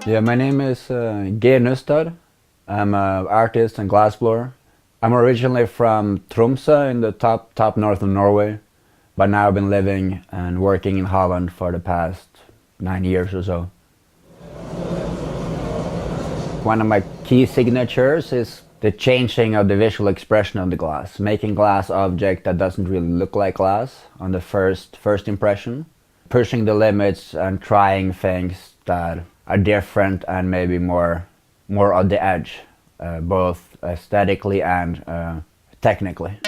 Yeah, my name is Geir Nustad. I'm an artist and glassblower. I'm originally from Tromsø in the top north of Norway, but now I've been living and working in Holland for the past 9 years or so. One of my key signatures is the changing of the visual expression of the glass, making glass object that doesn't really look like glass on the first impression, pushing the limits and trying things that are different and maybe more on the edge, both aesthetically and technically.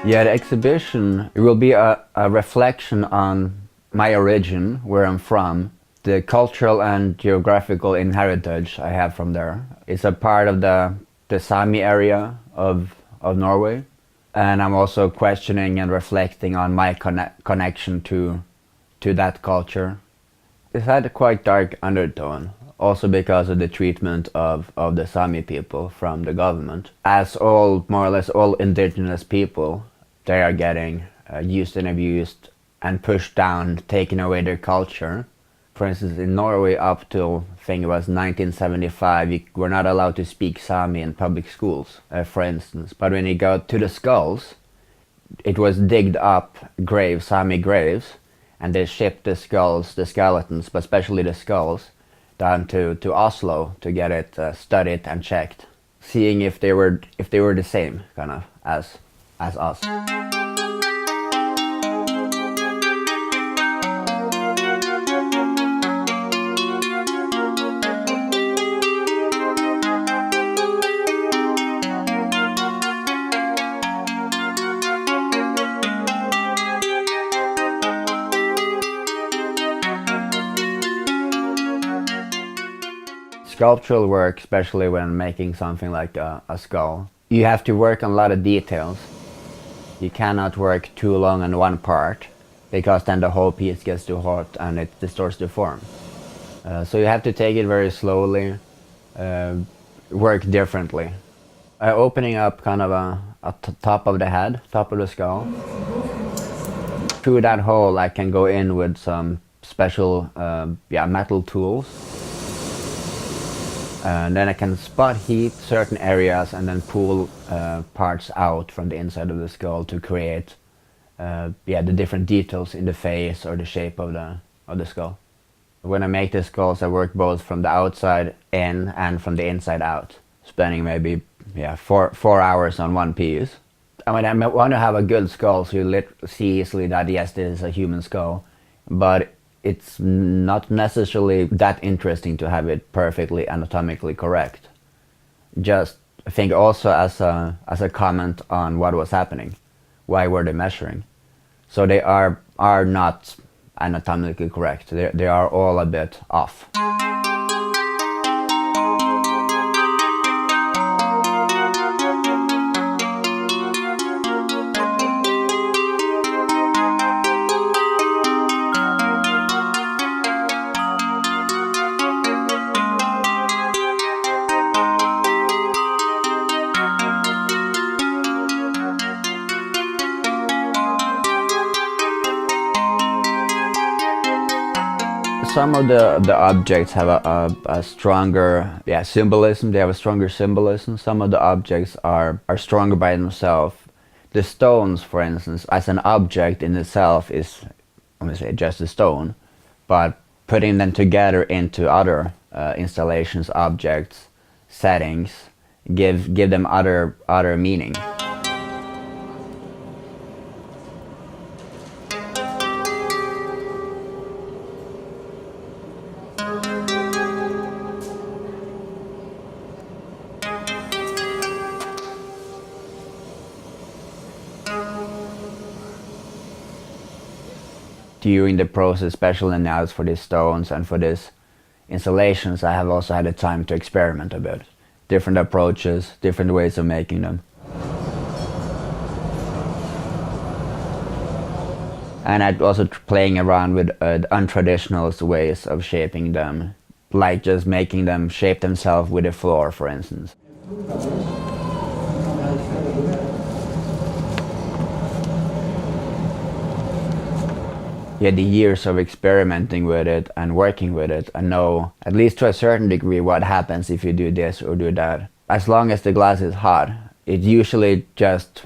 Yeah, the exhibition, it will be a reflection on my origin, where I'm from, the cultural and geographical inheritage I have from there. It's a part of the Sami area of Norway, and I'm also questioning and reflecting on my connection to that culture. It's had a quite dark undertone, also because of the treatment of the Sami people from the government. As more or less all indigenous people, they are getting used and abused and pushed down, taking away their culture. For instance, in Norway up till, I think it was 1975, you were not allowed to speak Sami in public schools, for instance. But when you go to the skulls, it was digged up graves, Sami graves, and they shipped the skulls, the skeletons, but especially the skulls, down to Oslo to get it studied and checked, seeing if they were the same, kind of, as us. Sculptural work, especially when making something like a skull, you have to work on a lot of details. You cannot work too long on one part, because then the whole piece gets too hot and it distorts the form. So you have to take it very slowly, work differently. Opening up kind of a top of the head, top of the skull. Through that hole I can go in with some special metal tools. And then I can spot heat certain areas and then pull parts out from the inside of the skull to create the different details in the face or the shape of the skull. When I make the skulls, I work both from the outside in and from the inside out, spending maybe 4 hours on one piece. I mean, I want to have a good skull so you see easily that yes, this is a human skull, but it's not necessarily that interesting to have it perfectly anatomically correct. Just I think also as a comment on what was happening. Why were they measuring? So they are not anatomically correct. They are all a bit off. Some of the objects have a stronger symbolism. They have a stronger symbolism. Some of the objects are stronger by themselves. The stones, for instance, as an object in itself is, I'm going to say, just a stone, but putting them together into other installations, objects, settings, give them other meaning. During the process, especially now for these stones and for these installations, I have also had the time to experiment a bit. Different approaches, different ways of making them. And I'm also playing around with untraditional ways of shaping them, like just making them shape themselves with the floor, for instance. the years of experimenting with it and working with it and know, at least to a certain degree, what happens if you do this or do that. As long as the glass is hot, it usually just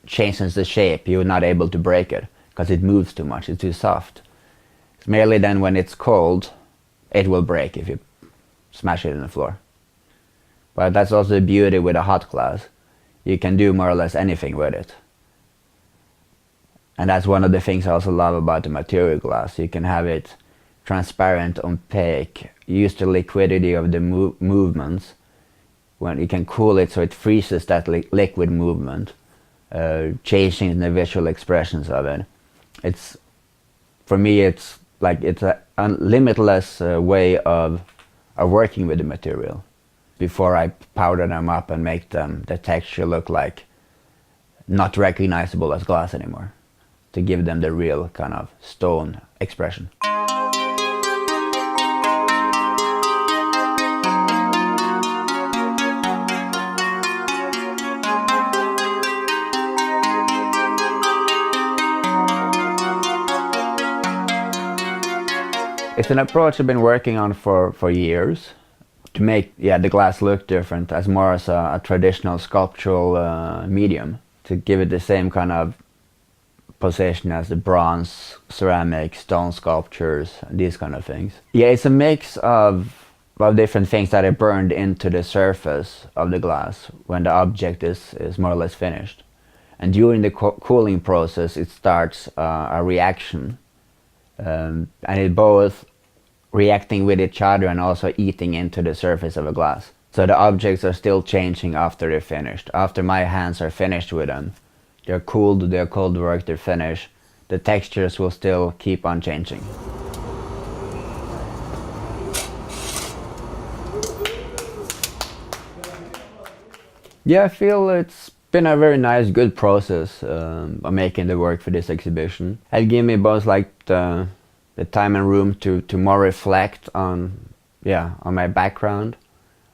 changes the shape. You're not able to break it because it moves too much, it's too soft. It's merely then when it's cold, it will break if you smash it in the floor. But that's also the beauty with a hot glass. You can do more or less anything with it. And that's one of the things I also love about the material glass. You can have it transparent, opaque, use the liquidity of the movements. When you can cool it so it freezes that liquid movement, changing the visual expressions of it. It's, for me, it's like it's a limitless way of working with the material. Before I powder them up and make them the texture look like not recognizable as glass anymore, to give them the real kind of stone expression. It's an approach I've been working on for years, to make the glass look different as more as a traditional sculptural medium, to give it the same kind of position as the bronze, ceramic, stone sculptures, these kind of things. Yeah, it's a mix of different things that are burned into the surface of the glass when the object is more or less finished. And during the cooling process it starts a reaction, and it both reacting with each other and also eating into the surface of a glass. So the objects are still changing after they're finished. After my hands are finished with them, they're cooled, they're cold work, they're finished, the textures will still keep on changing. Yeah, I feel it's been a very nice, good process of making the work for this exhibition. It gave me both like the time and room to more reflect on my background.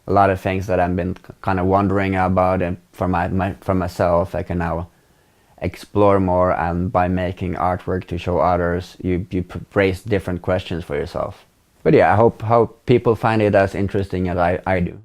A lot of things that I've been kind of wondering about, and for myself I can now explore more, and by making artwork to show others, you raise different questions for yourself. But yeah, I hope people find it as interesting as I do.